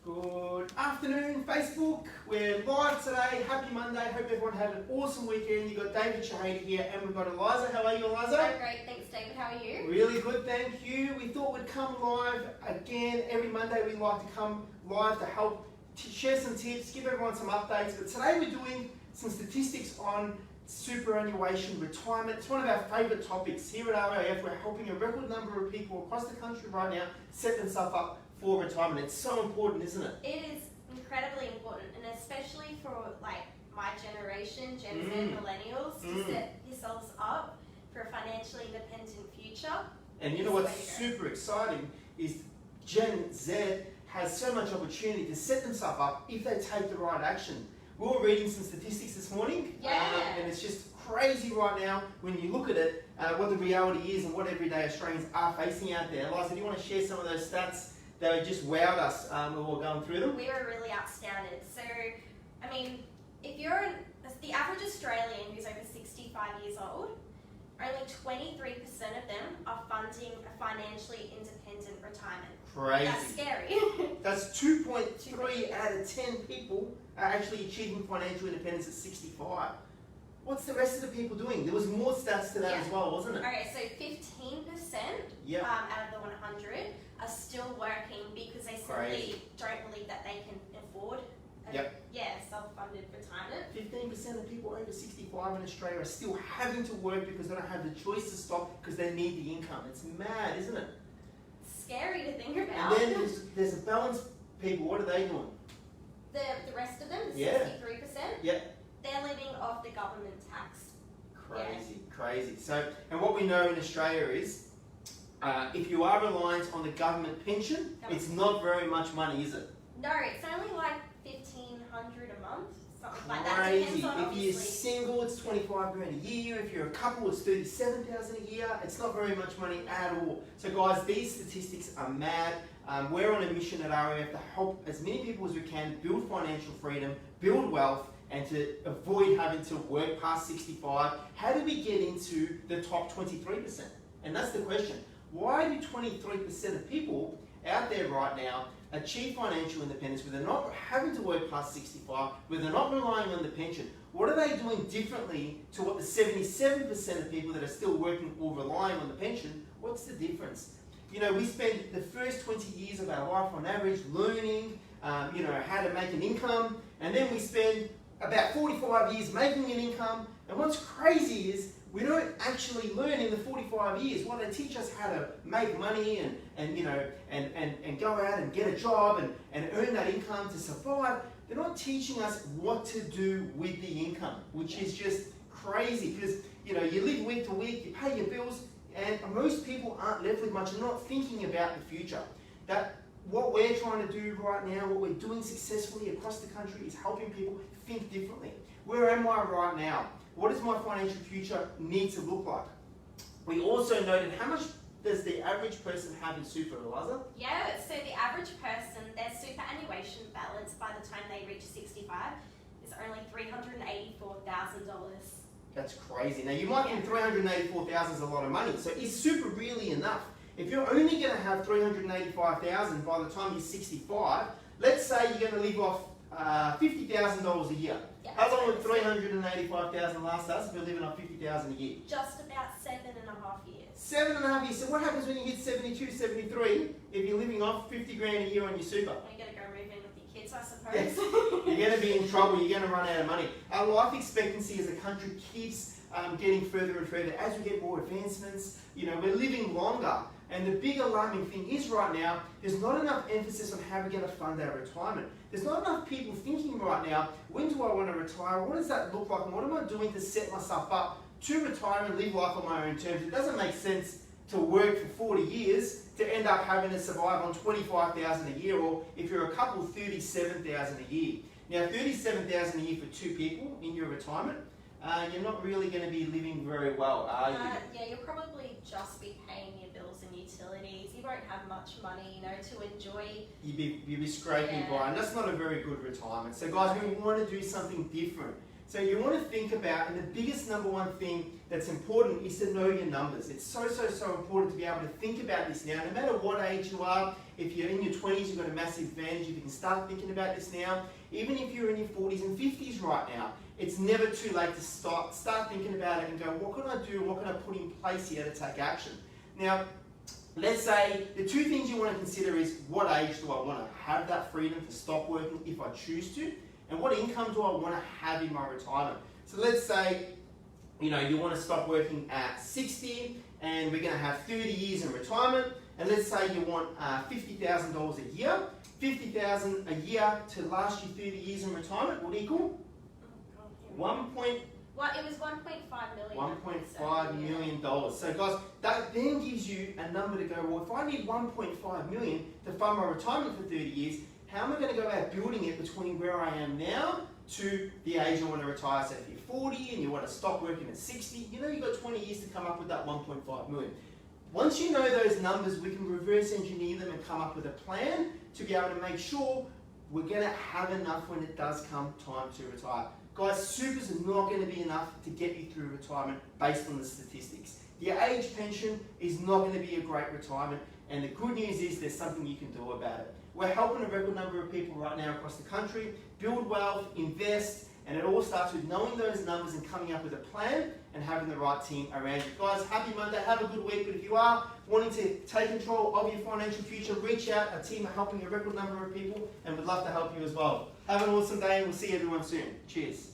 Good afternoon, Facebook. We're live today. Happy Monday. Hope everyone had an awesome weekend. You've got David Chehade here and we've got Eliza. How are you, Eliza? I'm great. Thanks, David. How are you? Really good, thank you. We thought we'd come live again. Every Monday we like to come live to help share some tips, give everyone some updates. But today we're doing some statistics on superannuation retirement. It's one of our favourite topics. Here at REIF, we're helping a record number of people across the country right now set themselves up for retirement. It's so important, isn't it? It is incredibly important, and especially for like my generation, Gen Z, millennials, to set yourselves up for a financially independent future. And you know what's super exciting is Gen Z has so much opportunity to set themselves up if they take the right action. We were reading some statistics this morning, and it's just crazy right now when you look at it, what the reality is and what everyday Australians are facing out there. Eliza, do you want to share some of those stats that just wowed us when we were going through them? We were really astounded. So, I mean, if you're the average Australian who's over 65 years old, only 23% of them are funding a financially independent retirement. Crazy. That's scary. That's 2.3 out of 10 people are actually achieving financial independence at 65. What's the rest of the people doing? There was more stats to that as well, wasn't it? Okay, so 15% out of the 100 are still working because they simply don't believe that they can afford self-funded retirement. 15% of people over 65 in Australia are still having to work because they don't have the choice to stop because they need the income. It's mad, isn't it? Scary to think about. And then there's a balance people. What are they doing? The rest of them, the 63%, they're living off the government tax. Crazy. So, and what we know in Australia is, if you are reliant on the government pension, it's not very much money, is it? No, it's only like $1,500 a month, something like that. Depends on, if you're single, it's 25 grand a year. If you're a couple, it's 37,000 a year. It's not very much money at all. So guys, these statistics are mad. We're on a mission at REF to help as many people as we can build financial freedom, build wealth, and to avoid having to work past 65. How do we get into the top 23%? And that's the question. Why do 23% of people out there right now achieve financial independence where they're not having to work past 65, where they're not relying on the pension? What are they doing differently to what the 77% of people that are still working or relying on the pension? What's the difference? You know, we spend the first 20 years of our life on average learning, how to make an income, and then we spend about 45 years making an income. And what's crazy is we don't actually learn in the 45 years. While they teach us how to make money and go out and get a job and earn that income to survive, they're not teaching us what to do with the income, which is just crazy because you live week to week, you pay your bills, and most people aren't left with much and not thinking about the future. That what we're trying to do right now, what we're doing successfully across the country is helping people think differently. Where am I right now? What does my financial future need to look like? We also noted how much does the average person have in super, Eliza? Yeah, so the average person, their superannuation balance by the time they reach 65 is only $384,000. That's crazy. Now you might think $384,000 is a lot of money. So is super really enough? If you're only going to have $385,000 by the time you're 65, let's say you're going to live off $50,000 a year. How long would $385,000 last us if we're living off $50,000 a year? Just about 7.5 years. 7.5 years. So what happens when you hit 72, 73 if you're living off 50 grand a year on your super? Well, you got to go move in with your kids, I suppose. Yes. You're going to be in trouble. You're going to run out of money. Our life expectancy as a country keeps getting further and further as we get more advancements. We're living longer. And the big alarming thing is right now, there's not enough emphasis on how we're going to fund our retirement. There's not enough people thinking right now, when do I want to retire? What does that look like? And what am I doing to set myself up to retire and live life on my own terms? It doesn't make sense to work for 40 years to end up having to survive on $25,000 a year, or if you're a couple, $37,000 a year. Now, $37,000 a year for two people in your retirement, you're not really going to be living very well, are you? Yeah, you'll probably just be paying your bills and utilities. You won't have much money, to enjoy. You'd be scraping by, and that's not a very good retirement. So guys, we want to do something different. So you want to think about, and the biggest number one thing that's important is to know your numbers. It's so important to be able to think about this now. No matter what age you are, if you're in your 20s, you've got a massive advantage if you can start thinking about this now. Even if you're in your 40s and 50s right now, it's never too late to start thinking about it and go, what can I do, what can I put in place here to take action? Now, let's say the two things you want to consider is what age do I want to have that freedom to stop working if I choose to, and what income do I want to have in my retirement. So let's say, you know, you want to stop working at 60 and we're going to have 30 years in retirement, and let's say you want $50,000 a year. $50,000 a year to last you 30 years in retirement would equal It was 1.5 million. $1.5 million. So guys, that then gives you a number to go, well, if I need 1.5 million to fund my retirement for 30 years, how am I going to go about building it between where I am now to the age I want to retire? So if you're 40 and you want to stop working at 60, you know you've got 20 years to come up with that 1.5 million. Once you know those numbers, we can reverse engineer them and come up with a plan to be able to make sure we're going to have enough when it does come time to retire. Guys, supers are not going to be enough to get you through retirement based on the statistics. Your age pension is not going to be a great retirement, and the good news is there's something you can do about it. We're helping a record number of people right now across the country build wealth, invest, and it all starts with knowing those numbers and coming up with a plan and having the right team around you. Guys, happy Monday, have a good week, but if you are wanting to take control of your financial future, reach out. Our team are helping a record number of people and would love to help you as well. Have an awesome day, and we'll see everyone soon. Cheers.